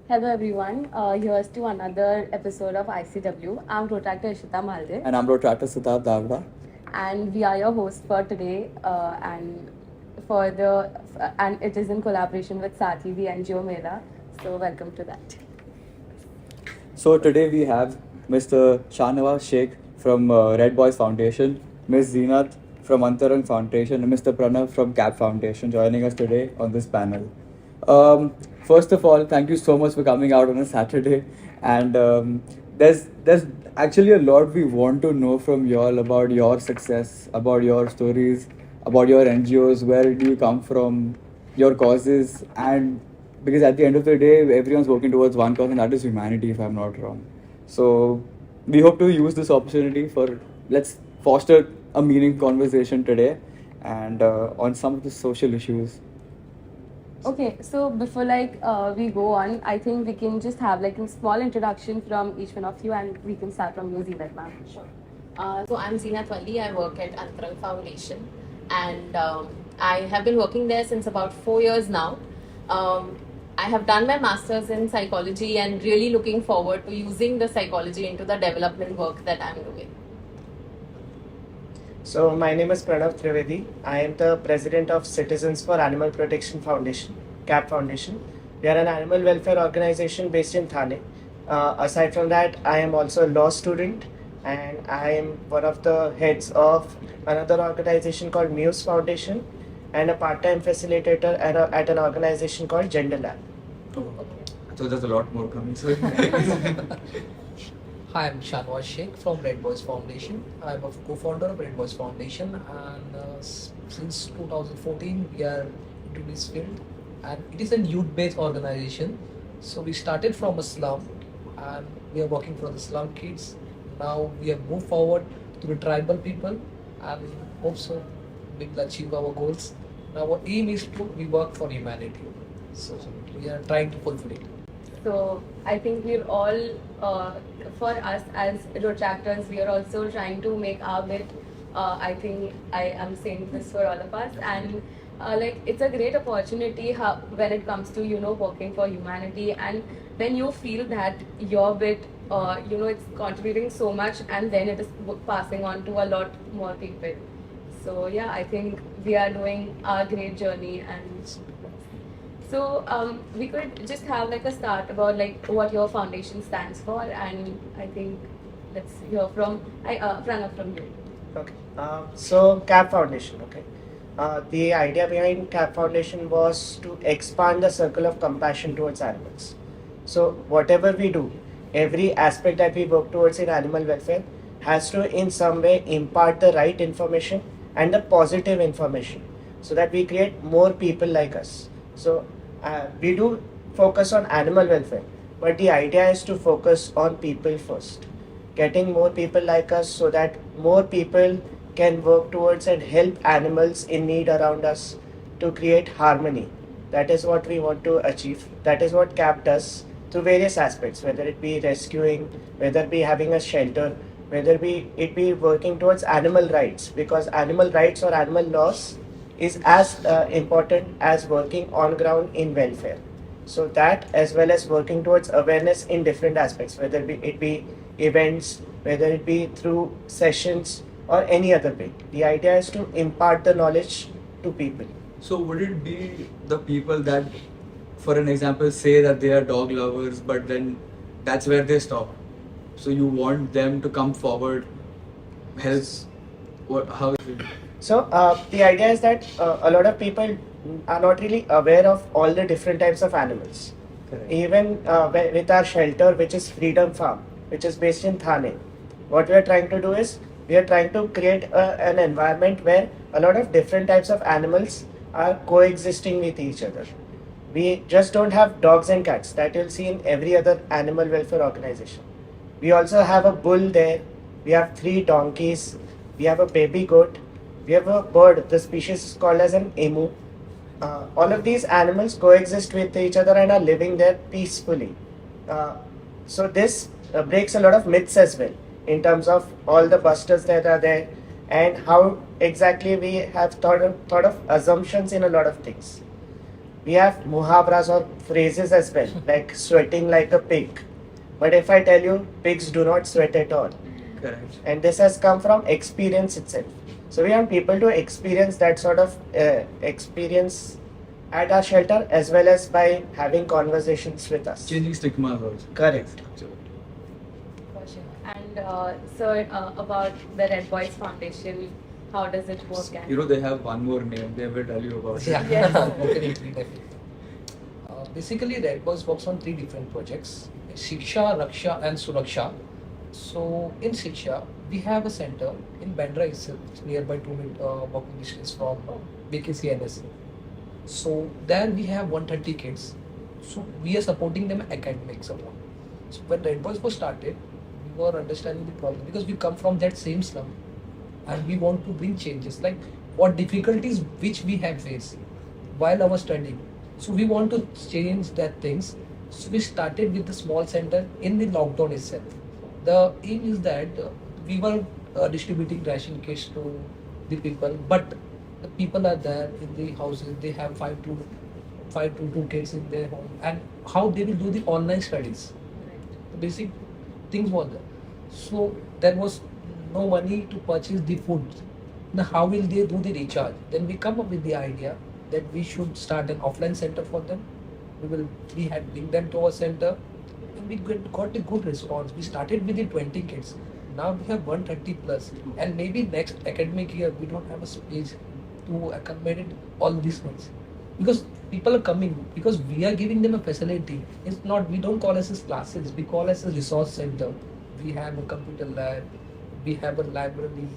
Hello everyone, here's to another episode of ICW. I'm Rotaract World, And I'm Rotaract and we are your hosts for today. And it is in collaboration with SAATHI, the NGO Mela. So welcome to that. So today we have Mr. Shahnawaz Sheikh from Red Boys Foundation, Ms. Zeenat from Antarang Foundation, and Mr. Pranav from CAP Foundation joining us today on this panel. First of all, thank you so much for coming out on a Saturday. And there's actually a lot we want to know from you all about your success, about your stories, about your NGOs, where do you come from, your causes, and because at the end of the day, everyone's working towards one cause, and that is humanity, if I'm not wrong. So we hope to use this opportunity for let's foster a meaningful conversation today, and on some of the social issues. Okay, so before we go on, I think we can just have like a small introduction from each one of you, and we can start from you, Zeenat ma'am. Sure. So I'm Zeenat Walli. I work at Antarang Foundation, and I have been working there since about 4 years now. I have done my master's in psychology and really looking forward to using the psychology into the development work that I'm doing. So my name is Pranav Trivedi. I am the president of Citizens for Animal Protection Foundation, CAP Foundation. We are an animal welfare organization based in Thane. Aside from that, I am also a law student, and I am one of the heads of another organization called Muse Foundation, and a part-time facilitator at an organization called Gender Lab. Oh, so there's a lot more coming. So Hi, I'm Shahnawaz Sheikh from Red Boys Foundation. I'm a co-founder of Red Boys Foundation, and since 2014 we are into this field, and it is a youth-based organization. So we started from a slum, and we are working for the slum kids. Now we have moved forward to the tribal people, and hope so we will achieve our goals. Now our aim is to we work for humanity. So we are trying to fulfill it. So I think we're all, for us as Rotractors, we are also trying to make our bit. I think I am saying this for all of us, and it's a great opportunity when it comes to working for humanity, and when you feel that your bit, it's contributing so much, and then it is passing on to a lot more people. So yeah, I think we are doing our great journey, and so we could just have like a start about like what your foundation stands for, and I think let's hear from Pranav from you. Okay. So CAP Foundation. Okay. The idea behind CAP Foundation was to expand the circle of compassion towards animals. So whatever we do, every aspect that we work towards in animal welfare has to in some way impart the right information and the positive information so that we create more people like us. So we do focus on animal welfare, but the idea is to focus on people first, getting more people like us so that more people can work towards and help animals in need around us to create harmony. That is what we want to achieve. That is what CAP does through various aspects, whether it be rescuing, whether it be having a shelter, whether it be working towards animal rights, because animal rights or animal laws is as important as working on ground in welfare. So that, as well as working towards awareness in different aspects, whether it be events, whether it be through sessions or any other way. The idea is to impart the knowledge to people. So would it be the people that, for an example, say that they are dog lovers, but then that's where they stop? So you want them to come forward, help? How is it? So the idea is that a lot of people are not really aware of all the different types of animals. Correct. Even with our shelter, which is Freedom Farm, which is based in Thane, what we are trying to do is we are trying to create an environment where a lot of different types of animals are coexisting with each other. We just don't have dogs and cats that you'll see in every other animal welfare organization. We also have a bull there, we have 3 donkeys, we have a baby goat, we have a bird, the species is called as an emu. All of these animals coexist with each other and are living there peacefully. So this breaks a lot of myths as well in terms of all the busters that are there and how exactly we have thought of assumptions in a lot of things. we have muhabras or phrases as well, like sweating like a pig. But if I tell you, pigs do not sweat at all. Correct. And this has come from experience itself. So we want people to experience that sort of experience at our shelter, as well as by having conversations with us. Changing stigmas also. Correct. For sure. And about the Red Boys Foundation, how does it work? And You know, they have one more name. They will tell you about Yeah, it. Yes. definitely. Basically, Red Boys works on 3 different projects: Shiksha, Raksha, and Suraksha. So, in Shiksha, we have a center in Bandra itself, it's nearby 2 minute walking distance from BKC NSC. So, there we have 130 kids. So, we are supporting them academic support. So, when Red Boys was started, we were understanding the problem because we come from that same slum and we want to bring changes, like what difficulties which we have faced while I was studying. So we want to change that things. So we started with the small center in the lockdown itself. The aim is that we were distributing ration kits to the people, but the people are there in the houses. They have five to 2 kids in their home, and how they will do the online studies. The basic things were there. So there was no money to purchase the food. Now how will they do the recharge? Then we come up with the idea that we should start an offline center for them. We had bring them to our center and we got a good response. We started with the 20 kids. Now we have 130 plus, and maybe next academic year we don't have a space to accommodate all these ones, because people are coming because we are giving them a facility. It's not, we don't call us as classes, we call us a resource center. We have a computer lab, we have a library,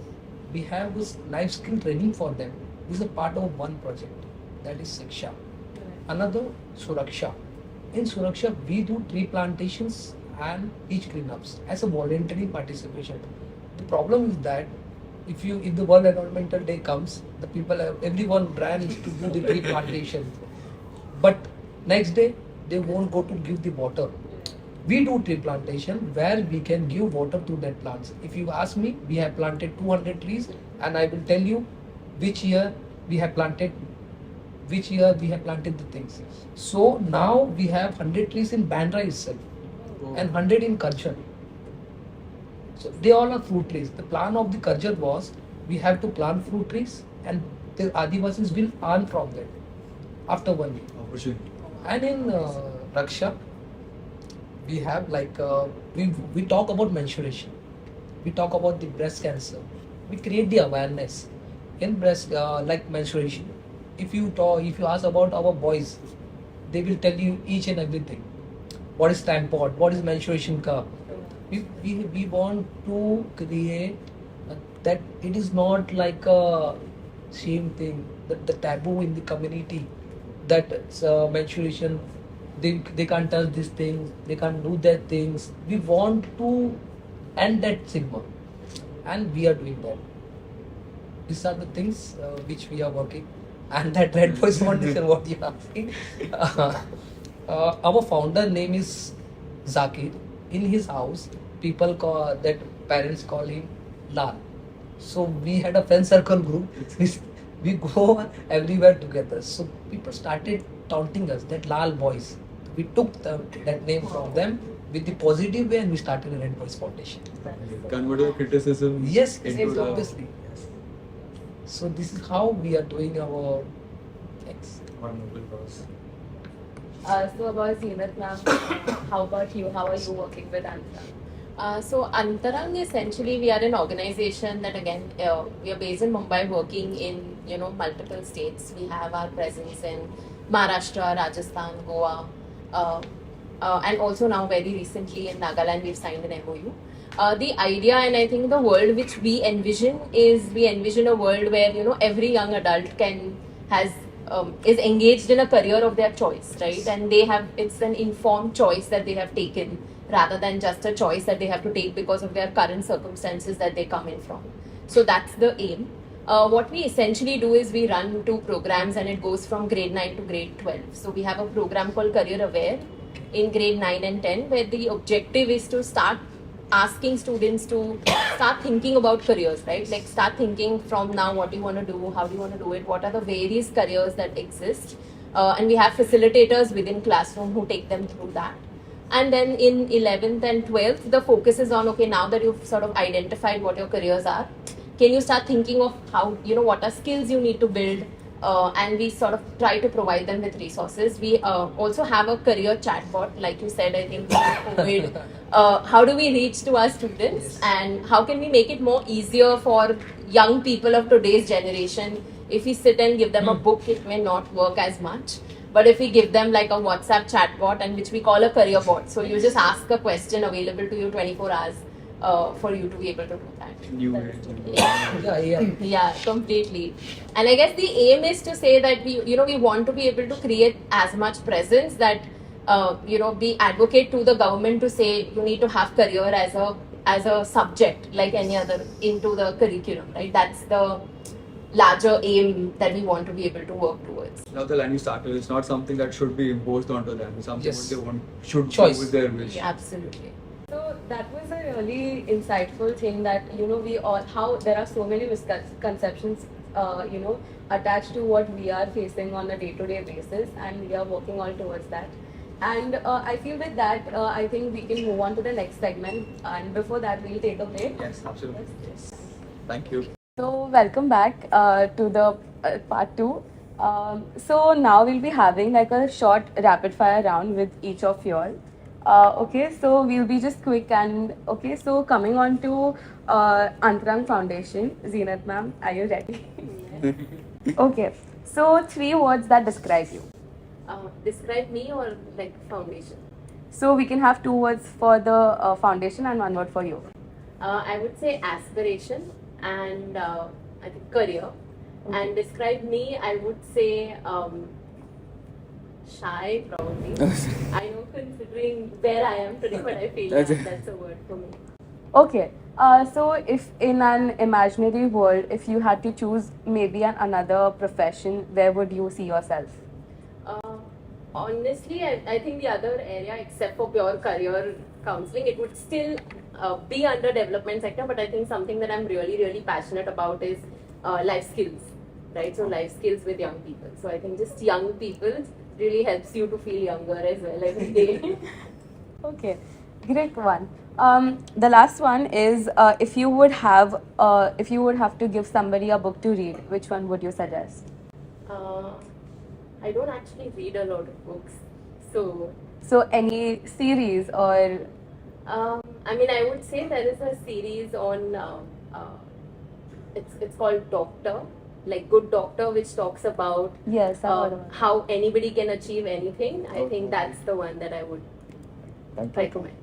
we have this life skill training for them. This is a part of one project, that is Shiksha. Another, Suraksha. In Suraksha, we do tree plantations and beach cleanups as a voluntary participation. The problem is that if the World Environmental Day comes, the people everyone ran to do the tree plantation, but next day they won't go to give the water. We do tree plantation where we can give water to that plants. If you ask me, we have planted 200 trees, and I will tell you which year we have planted the things. So now we have 100 trees in Bandra itself and 100 in Karjal. So they all are fruit trees. The plan of the Karjal was we have to plant fruit trees and the Adivasis will earn from them after 1 year. Opportunity. And in Raksha, we have we talk about menstruation, we talk about the breast cancer, we create the awareness in breast like menstruation. If you ask about our boys, they will tell you each and everything. What is tampon? What is menstruation cup? We want to create that it is not like a shame thing, that the taboo in the community, that menstruation, they can't touch these things, they can't do that things. We want to end that stigma, and we are doing that. These are the things which we are working. And that Red Boys Foundation, what you are asking. Our founder name is Zakir. In his house, parents call him Lal. So we had a friend circle group. We go everywhere together. So people started taunting us that Lal boys. We took that name from them with the positive way, and we started a Red Boys Foundation. Convert your criticism. Yes, into the- obviously. So this is how we are doing our things. One noble cause. So about Zeenat ma'am, how about you? How are you working with Antara? So Antarang, essentially we are an organization that again we are based in Mumbai, working in multiple states. We have our presence in Maharashtra, Rajasthan, Goa, and also now very recently in Nagaland we've signed an MOU. The idea, and I think the world which we envision a world where every young adult is engaged in a career of their choice, right? And it's an informed choice that they have taken, rather than just a choice that they have to take because of their current circumstances that they come in from. So that's the aim. What we essentially do is we run 2 programs, and it goes from grade 9 to grade 12. So we have a program called Career Aware in grade 9 and 10, where the objective is to start asking students to start thinking about careers, right? Like start thinking from now, what do you want to do, how do you want to do it, what are the various careers that exist, and we have facilitators within classroom who take them through that. And then in 11th and 12th, the focus is on, okay, now that you've sort of identified what your careers are, can you start thinking of how, what are skills you need to build? And we sort of try to provide them with resources. We also have a career chatbot, like you said, I think, COVID. How do we reach to our students, and how can we make it more easier for young people of today's generation? If we sit and give them a book, it may not work as much. But if we give them like a WhatsApp chatbot, and which we call a career bot, so you just ask a question available to you 24 hours for you to be able to do that. Yeah, completely. And I guess the aim is to say that we want to be able to create as much presence that we advocate to the government to say you need to have career as a subject like any other into the curriculum, right? That's the larger aim that we want to be able to work towards. Now the line you started, it's not something that should be imposed onto them. It's something Yes. what they want should Choice. do with their wish. Yeah, absolutely. So that was a really insightful thing that we all, how there are so many misconceptions attached to what we are facing on a day-to-day basis, and we are working all towards that. And I feel with that, I think we can move on to the next segment. And before that, we'll take a break. Yes, absolutely. Thank you. So welcome back to the part 2. So now we'll be having like a short rapid fire round with each of you all. Okay, so we'll be just quick and okay. So coming on to Antarang Foundation, Zeenat ma'am, are you ready? Okay, so 3 words that describe you. Describe me or like foundation? So we can have 2 words for the foundation and 1 word for you. I would say aspiration and I think career. Okay. And describe me, I would say shy probably. I know considering where I am today, but I feel that's a word for me. Okay, so if in an imaginary world, if you had to choose maybe another profession, where would you see yourself? Honestly, I think the other area, except for pure career counseling, it would still be under development sector. But I think something that I'm really, really passionate about is life skills, right? So life skills with young people. So I think just young people really helps you to feel younger as well every day. Okay, great one. The last one is if you would have to give somebody a book to read, which one would you suggest? I don't actually read a lot of books, so any series or I mean, I would say there is a series on it's called Doctor, like Good Doctor, which talks about yes, I've heard of it. how anybody can achieve anything. I think that's the one that I would Thank you. recommend.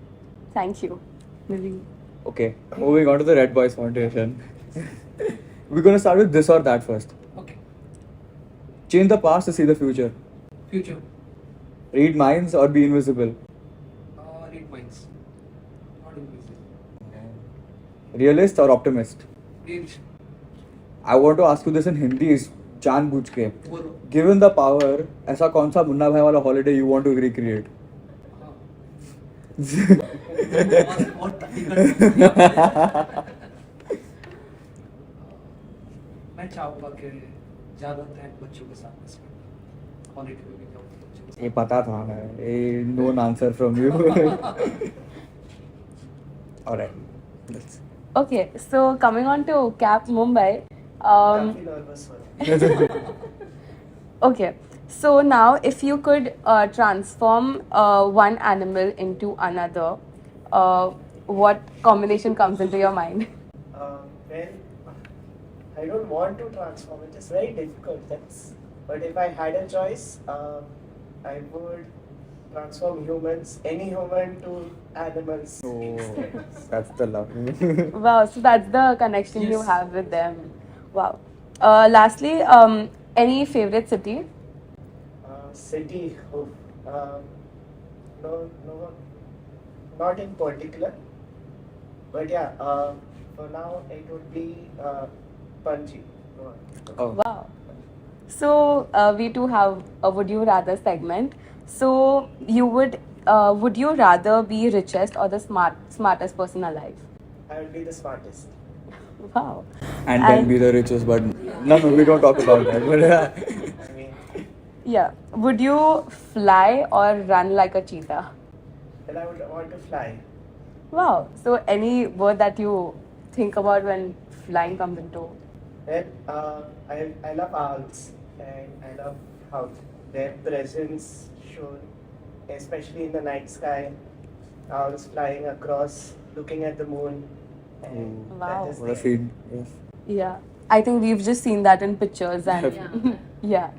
Thank you. Moving. Okay, moving on to the Red Boys Foundation. We're gonna start with this or that first. Okay. Change the past to see the future. Future. Read minds or be invisible. Read minds. Not invisible. Realist or optimist. Read. I want to ask you this in Hindi, is जानबूझ के. बोलो. Given the power, ऐसा कौन सा मुन्ना भाई वाला holiday you want to recreate? बहुत difficult. मैं चाहूँगा कि ज़्यादा टाइम बच्चों के साथ स्पेंड हॉलिडे में भी जाऊँ बच्चों के साथ. ये पता था ना. ये known answer from you. Alright. Let's. Okay, so coming on to Cap Mumbai. काफी nervous हो रहा है. Okay, so now if you could transform one animal into another, what combination comes into your mind? Well, I don't want to transform. It is very difficult. But if I had a choice, I would transform humans, any human, to animals. Oh, that's the love. Wow, so that's the connection you Yes. have with them. Wow. Lastly, any favorite city? City, no, not in particular. But yeah, for now it would be Panji. Oh. Wow. So we too have a would you rather segment. So would you rather be richest or the smartest person alive? I would be the smartest. Wow. And then be the richest, but no, we don't talk about that. But I mean, Yeah. Would you fly or run like a cheetah? Well, I would want to fly. Wow. So any word that you think about when flying comes into? Well, I love owls and I love how their presence shown, especially in the night sky. Owls flying across, looking at the moon, and Wow. that is What a the scene. Yes. Yeah. I think we've just seen that in pictures and yeah.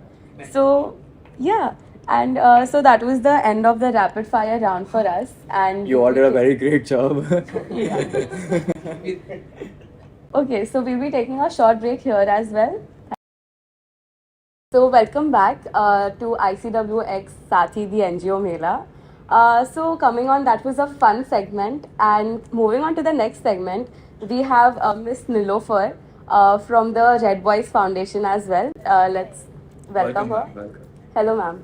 So yeah. And so that was the end of the rapid fire round for us. And You all did a very great job. okay, so we'll be taking a short break here as well. So welcome back to ICW X SAATHI, the NGO Mela. So coming on, that was a fun segment, and moving on to the next segment, we have Miss Nilofer from the Red Boys Foundation as well. Let's welcome her. ma'am. Welcome. Hello, ma'am.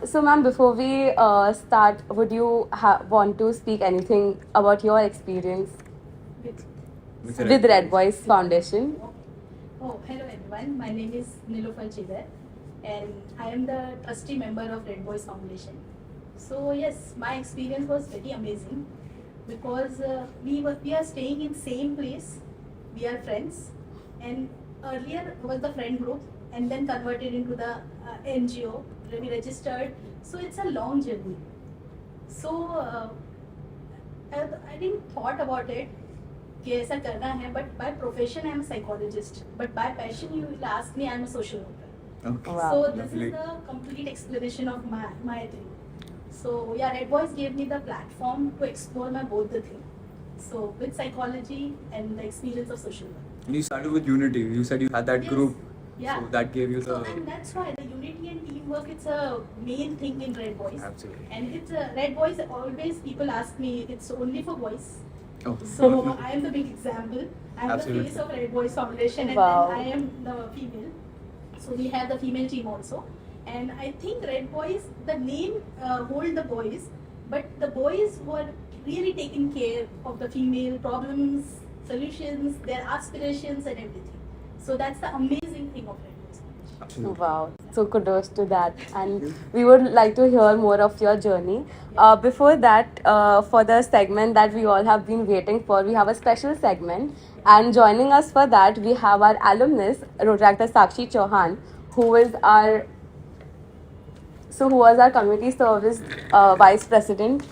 So, ma'am, before we start, would you want to speak anything about your experience with Red Boys Foundation? Oh, hello everyone. My name is Nilofer Chidar and I am the trustee member of Red Boys Foundation. So yes, my experience was very amazing because we are staying in same place. We are friends, and earlier was the friend group and then converted into the NGO. We registered. So it's a long journey. So I didn't thought about it कि ऐसा करना है, but by profession I am a psychologist, but by passion you will ask me I am a social worker. Okay. Wow. So this Lovely. is the complete explanation of my thing. So yeah, Red Boys gave me the platform to explore my both the thing. So with psychology and the experience of social work. And you started with Unity. You said you had that Yes. group. Yeah. So that gave you the. So, and that's why the unity and teamwork, it's a main thing in Red Boys. Absolutely. And it's Red Boys, always people ask me it's only for boys. Oh. So I am the big example. I am Absolutely. the face of Red Boys Foundation, and Wow. then I am the female. So we have the female team also. And I think Red Boys, the name hold the boys, but the boys who are really taking care of the female problems, solutions, their aspirations and everything. So that's the amazing thing of Red Boys Foundation. Absolutely. Wow, so kudos to that. And we would like to hear more of your journey. Before that, for the segment that we all have been waiting for, we have a special segment. And joining us for that, we have our alumnus, Rotaract Sakshi Chauhan, who is our who was our community service vice president.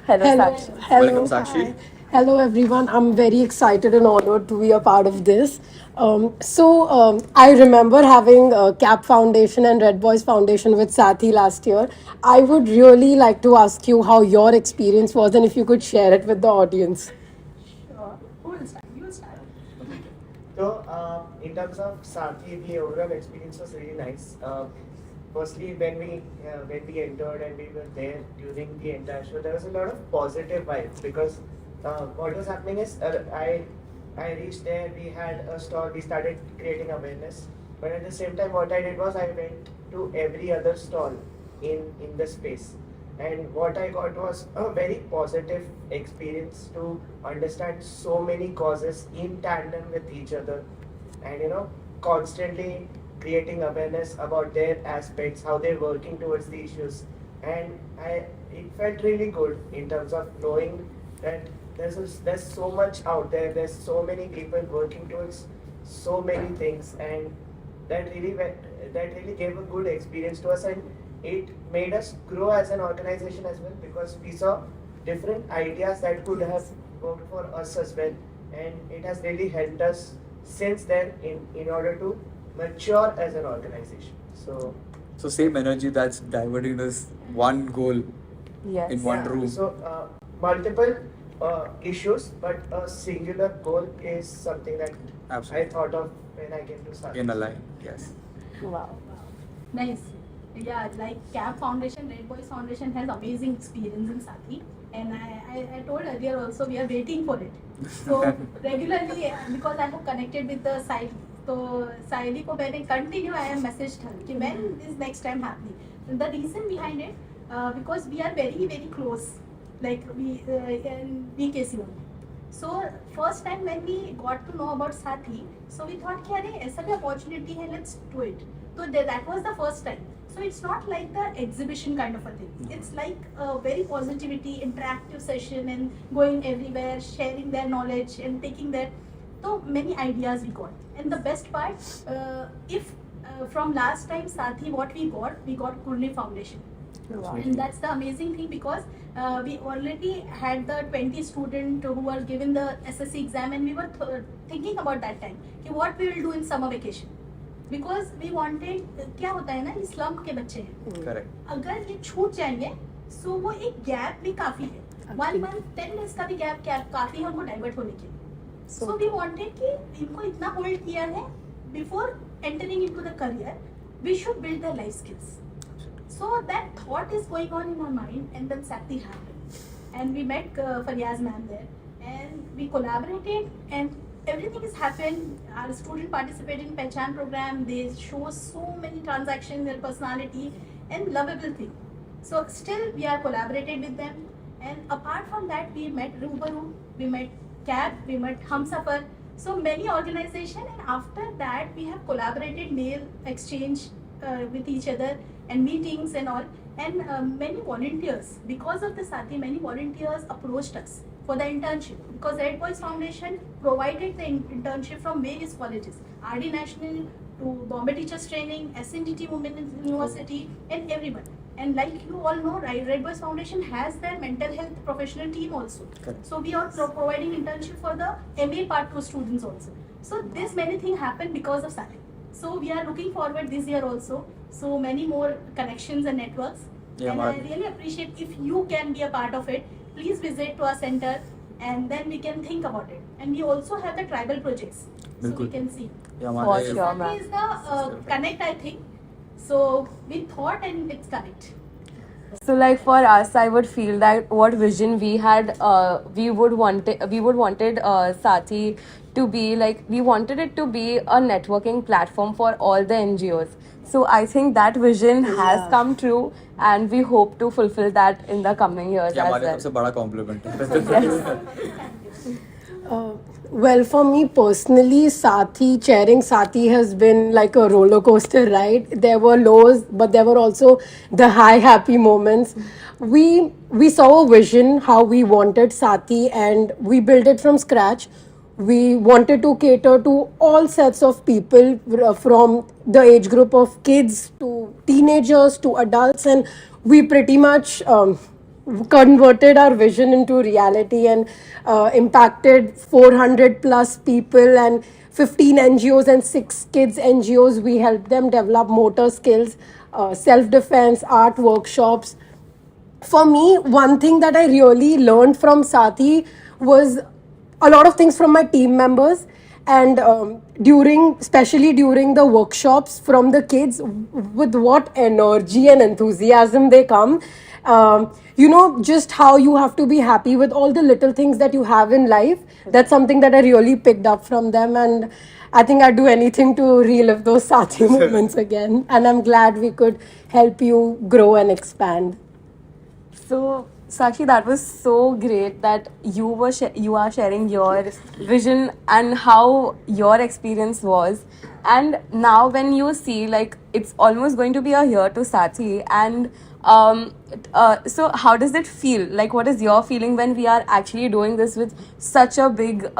Hello, Sakshi. Hello. Welcome, Sakshi. Hi. Hello, everyone. I'm very excited and honored to be a part of this. I remember having CAP Foundation and Red Boys Foundation with SAATHI last year. I would really like to ask you how your experience was and if you could share it with the audience. Sure. Who will start? You will start. So, in terms of SAATHI, the overall experience was really nice. Firstly, when we entered and we were there during the entire show, there was a lot of positive vibes because what was happening is I reached there, we had a stall, we started creating awareness. But at the same time, what I did was I went to every other stall in the space. And what I got was a very positive experience to understand so many causes in tandem with each other, and constantly creating awareness about their aspects, how they're working towards the issues. And it felt really good in terms of knowing that there's so much out there, there's so many people working towards so many things, and that really gave a good experience to us, and it made us grow as an organization as well because we saw different ideas that could have worked for us as well, and it has really helped us since then in order to mature as an organization. So same energy that's diverting this one goal Yes. in one room. So multiple issues, but a singular goal is something that Absolutely. I thought of when I came to start. In a line. Yes. Wow. Nice. Yeah, like CAP Foundation, Red Boys Foundation has amazing experience in SAATHI. And I told earlier also we are waiting for it. So regularly, because I have connected with the site, so Saili ko maine continue I have messaged her कि when is next time happening. And the reason behind it, because we are very very close, like we in BKC only. So first time when we got to know about Sathi, so we thought कि अरे ऐसा भी opportunity है, let's do it. So that was the first time. So it's not like the exhibition kind of a thing. It's like a very positivity, interactive session and going everywhere, sharing their knowledge and taking their so many ideas we got. And the best part, if from last time Sathi what we got Kurni Foundation. And that's the amazing thing because we already had the 20 students who were given the SSC exam and we were thinking about that time कि what we will do in summer vacation because we wanted क्या होता है ना ये slum के बच्चे हैं Correct. अगर ये छूट जाएंगे so वो एक गैप भी काफी है 1 month 10 months का भी गैप काफी है उनको डाइवर्ट होने के लिए so we wanted कि इनको इतना होल्ड किया है before entering into the career we should build their life skills. So that thought is going on in our mind, and then SAATHI happened, and we met Faryaz ma'am there, and we collaborated, and everything has happened. Our student participated in Pehchan program. They show so many transactions, their personality, and lovable thing. So still we are collaborated with them, and apart from that, we met Rubaru, we met CAB, we met Humsafar. So many organizations, and after that we have collaborated mail exchange with each other and meetings and all, and many volunteers because of the SAATHI, many volunteers approached us for the internship because Red Boys Foundation provided the internship from various colleges, RD National to Bombay Teachers Training, SNDT Women University, and everyone. And like you all know, right, Red Boys Foundation has their mental health professional team also. Correct. So we are providing internship for the MA Part 2 students also. So this many things happen because of SAATHI. So we are looking forward this year also. So many more connections and networks. Yeah, and I really appreciate if you can be a part of it. Please visit to our center and then we can think about it. And we also have the tribal projects. So we can see. Yeah, For हमारे sure. SAATHI is the connect, I think. So we thought and it's correct. So like for us, I would feel that what vision we had, we would wanted SAATHI to be like, we wanted it to be a networking platform for all the NGOs. So I think that vision has come true, and we hope to fulfill that in the coming years ये as हमारे well. सबसे बड़ा compliment है. Well, for me personally, Sathi, chairing Sathi has been like a roller coaster ride. There were lows, but there were also the high, happy moments. We saw a vision how we wanted Sathi, and we built it from scratch. We wanted to cater to all sets of people from the age group of kids to teenagers to adults, and we pretty much converted our vision into reality and impacted 400 plus people and 15 NGOs and 6 kids NGOs. We helped them develop motor skills, self defense, art workshops. For me, one thing that I really learned from Sathi was a lot of things from my team members, and especially during the workshops from the kids, with what energy and enthusiasm they come. Just how you have to be happy with all the little things that you have in life. That's something that I really picked up from them, and I think I'd do anything to relive those Sathi moments again. And I'm glad we could help you grow and expand. So, Sakshi, that was so great that you are sharing your vision and how your experience was. And now, when you see, like, it's almost going to be a year to Sathi, and so how does it feel? Like, what is your feeling when we are actually doing this with such a big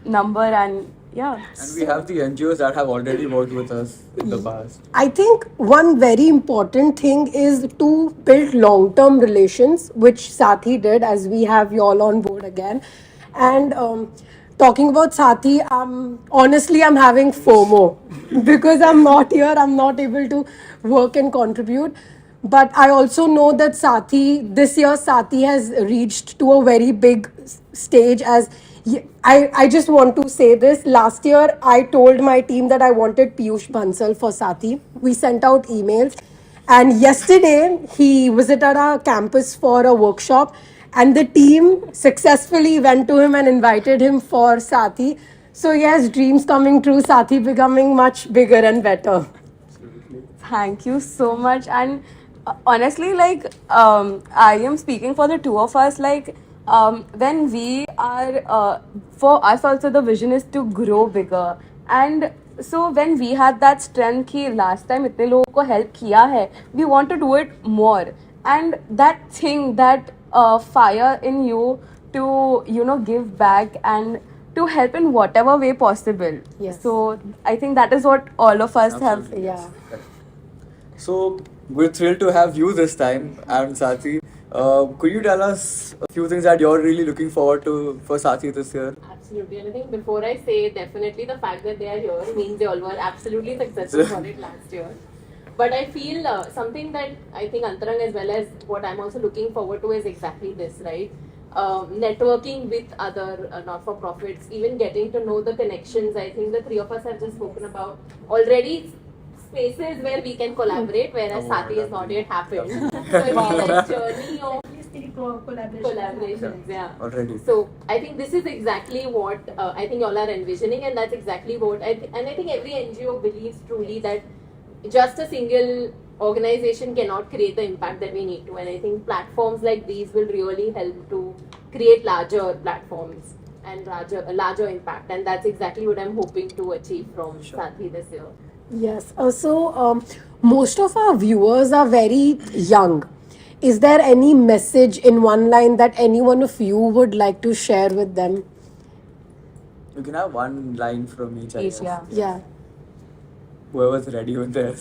number? And yeah. And we have the NGOs that have already worked with us in the past. I think one very important thing is to build long term relations, which Sathi did, as we have you all on board again. And talking about Sathi, honestly, I'm having FOMO because I'm not here, I'm not able to work and contribute. But I also know that this year, Sathi has reached to a very big stage. I just want to say this. Last year, I told my team that I wanted Piyush Bansal for Sathi. We sent out emails. And yesterday, he visited our campus for a workshop. And the team successfully went to him and invited him for Sathi. So, yes, dreams coming true, Sathi becoming much bigger and better. Thank you so much. And honestly, like, I am speaking for the two of us. Like, when we are, for us also the vision is to grow bigger. And so when we had that strength कि last time इतने लोगों को help किया है, we want to do it more. And that thing, that fire in you to, give back and to help in whatever way possible. Yes. So I think that is what all of us have. Absolutely. Yeah. So we're thrilled to have you this time, and Saathi. Could you tell us a few things that you're really looking forward to for Saathi this year? Absolutely. And I think before I say, definitely the fact that they are here means they all were absolutely successful for it last year. But I feel something that I think Antarang, as well as what I'm also looking forward to, is exactly this, right? Networking with other not-for-profits, even getting to know the connections. I think the three of us have just spoken about already spaces where we can collaborate, whereas Saathi has not yet happened. So I feel like journey of At least three collaborations. collaborations, yeah. Already. So I think this is exactly what I think y'all are envisioning, and that's exactly what I think every NGO believes truly that just a single organization cannot create the impact that we need to, and I think platforms like these will really help to create larger platforms and larger impact, and that's exactly what I'm hoping to achieve from Saathi this year. Yes. Most of our viewers are very young. Is there any message in one line that any one of you would like to share with them? You can have one line from each. I Each, guess. yeah. Yeah. Whoever's ready with their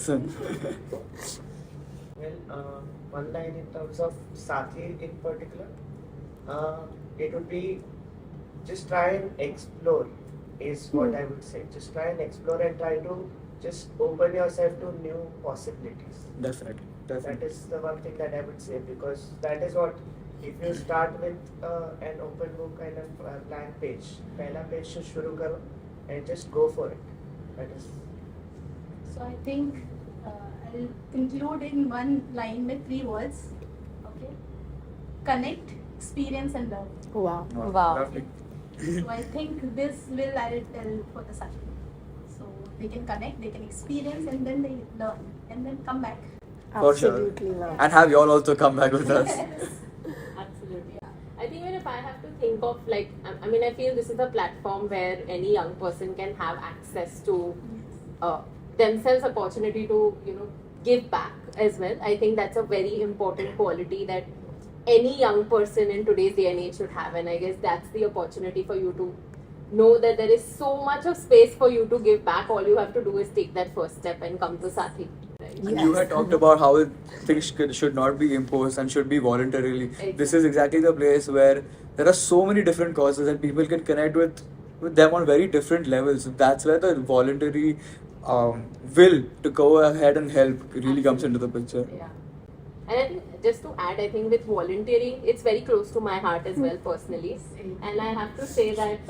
Well, one line in terms of Saathi in particular, it would be just try and explore, is what I would say. Just try and explore and try to just open yourself to new possibilities. Definitely. That is the one thing that I would say, because that is what, if you start with an open book kind of blank page, पहला page से शुरू करो and just go for it. That is. So I think I'll include in one line with three words. Okay. Connect, experience, and love. Wow. Wow. Lovely. So I think this will I'll tell for the Saathi. So they can connect, they can experience, and then they learn, and then come back. For sure. Absolutely. Wow. And have you all also come back with us. Absolutely. Yeah. I think even if I have to think of I mean, I feel this is a platform where any young person can have access to themselves opportunity to, give back as well. I think that's a very important quality that any young person in today's day and age should have. And I guess that's the opportunity for you to know that there is so much of space for you to give back. All you have to do is take that first step and come to Saathi. Right? And you had talked about how things should not be imposed and should be voluntarily. This is exactly the place where there are so many different causes and people can connect with them on very different levels. That's where the voluntary will to go ahead and help really comes into the picture. Yeah. And I think, just to add, I think with volunteering, it's very close to my heart as well personally. And I have to say that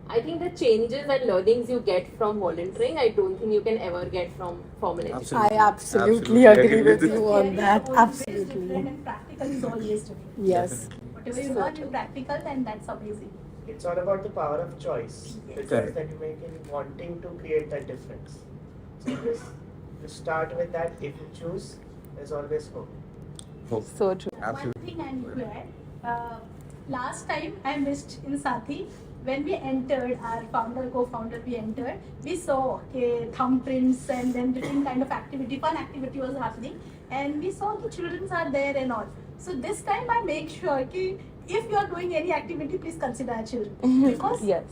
I think the changes and learnings you get from volunteering, I don't think you can ever get from formal education. I absolutely agree with you on that. Theory is always Absolutely. different and practical is always different. Yes. Whatever you learn in practical, then that's amazing. It's all about the power of choice. The choice Correct. that you make in wanting to create that difference. So just you start with that. If you choose, there's always hope. So true. Absolutely. One thing I need to add. Last time I missed in Saathi, when we entered, our co-founder, we entered, we saw thumbprints and then different kind of activity, fun activity was happening, and we saw the children are there and all. So this time I make sure that if you are doing any activity, please consider our children, because Yes.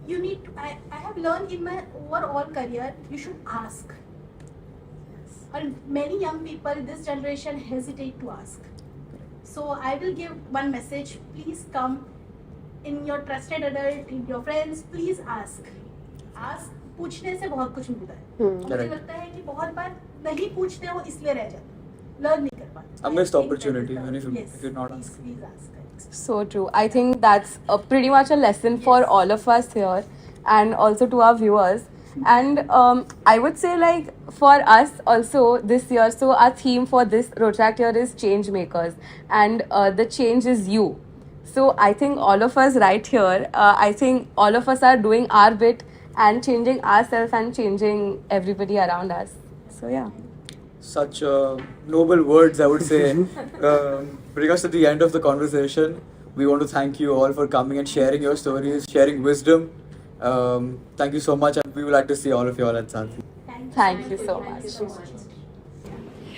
you need to, I have learned in my overall career, you should ask. And many young people this generation hesitate to ask. So I will give one message, please come in your trusted adult, in your friends, please ask. Ask, पूछने से बहुत कुछ मिलता है. मुझे Correct. लगता है कि बहुत बार नहीं पूछते हो इसलिए रह जाते, learn नहीं कर पाते. A missed I think opportunity, that is even yes, if you're not please, asking. please ask. So true. I think that's pretty much a lesson for all of us here and also to our viewers. And I would say, like, for us also this year, so our theme for this Rotaract year is change makers, and the change is you. So I think all of us right here, I think all of us are doing our bit and changing ourselves and changing everybody around us. So yeah. Such noble words, I would say, bring us to the end of the conversation. We want to thank you all for coming and sharing your stories, sharing wisdom. Thank you so much, and we would like to see all of you all at SAATHI. Thank you so much.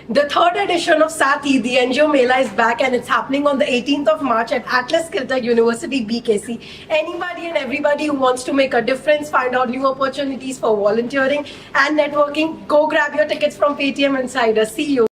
The third edition of SAATHI, the NGO Mela, is back and it's happening on the 18th of March at Atlas Kilta University, BKC. Anybody and everybody who wants to make a difference, find out new opportunities for volunteering and networking, go grab your tickets from Paytm Insider. See you.